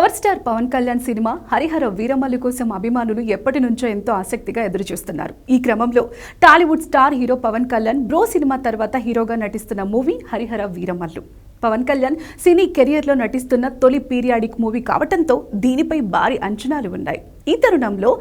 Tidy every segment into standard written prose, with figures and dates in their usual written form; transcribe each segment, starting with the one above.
Power star Pawan Kalyan cinema Harihara Veeramallu కోసం అభిమానులు ఎప్పటి నుంచో ఎంతో ఆసక్తిగా ఎదురుచూస్తున్నారు. ఈ క్రమంలో Tollywood star hero Pawan Kalyan bro cinema తర్వాత హీరోగా నటిస్తున్న మూవీ హరిహర వీరమల్లు. పవన్ కళ్యాణ్ సినీ కెరియర్లో నటిస్తున్న తొలి పీరియాడిక్ మూవీ కావడంతో దీనిపై భారీ అంచనాలు ఉన్నాయి. ఈ తరుణంలో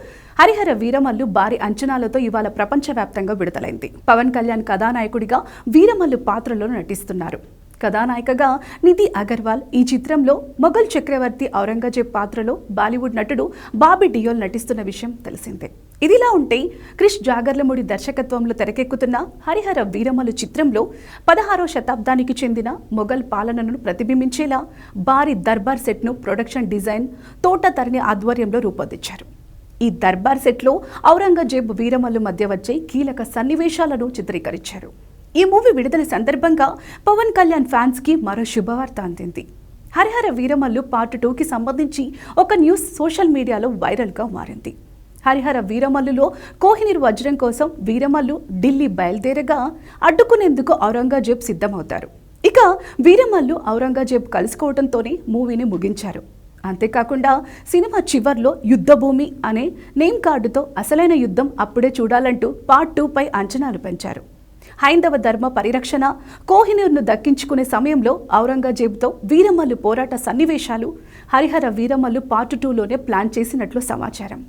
హరిహర వీరమల్లు భారీ అంచనాలతో ఇవాళ ప్రపంచవ్యాప్తంగా విడుదలైంది. పవన్ కళ్యాణ్ కథానాయకుడిగా వీరమల్లు పాత్రలో నటిస్తున్నారు. కథానాయికగా నిధి అగర్వాల్. ఈ చిత్రంలో మొఘల్ చక్రవర్తి ఔరంగజేబ్ పాత్రలో బాలీవుడ్ నటుడు బాబీ డియోల్ నటిస్తున్న విషయం తెలిసిందే. ఇదిలా ఉంటే క్రిష్ జాగర్లమూడి దర్శకత్వంలో తెరకెక్కుతున్న హరిహర వీరమల్లు చిత్రంలో 16వ శతాబ్దానికి చెందిన మొఘల్ పాలనను ప్రతిబింబించేలా భారీ దర్బార్ సెట్ను ప్రొడక్షన్ డిజైన్ తోట తరణి ఆధ్వర్యంలో రూపొందించారు. ఈ దర్బార్ సెట్లో ఔరంగజేబ్ వీరమల్లు మధ్య వచ్చే కీలక సన్నివేశాలను చిత్రీకరించారు. ఈ మూవీ విడుదల సందర్భంగా పవన్ కళ్యాణ్ ఫ్యాన్స్ కి మరో శుభవార్త అందింది. హరిహర వీరమల్లు పార్ట్ 2కి సంబంధించి ఒక న్యూస్ సోషల్ మీడియాలో వైరల్గా మారింది. హరిహర వీరమల్లులో కోహినూర్ వజ్రం కోసం వీరమల్లు ఢిల్లీ బయలుదేరగా అడ్డుకునేందుకు ఔరంగజేబ్ సిద్ధమవుతారు. ఇక వీరమల్లు ఔరంగజేబ్ కలుసుకోవడంతోనే మూవీని ముగించారు. అంతేకాకుండా సినిమా చివర్లో యుద్ధభూమి అనే నేమ్ కార్డుతో అసలైన యుద్ధం అప్పుడే చూడాలంటూ పార్ట్ 2పై అంచనాలు పెంచారు. హైందవ ధర్మ పరిరక్షణ, కోహినూర్ను దక్కించుకునే సమయంలో ఔరంగజేబ్తో వీరమల్లు పోరాట సన్నివేశాలు హరిహర వీరమల్లు పార్ట్ 2లోనే ప్లాన్ చేసినట్లు సమాచారం.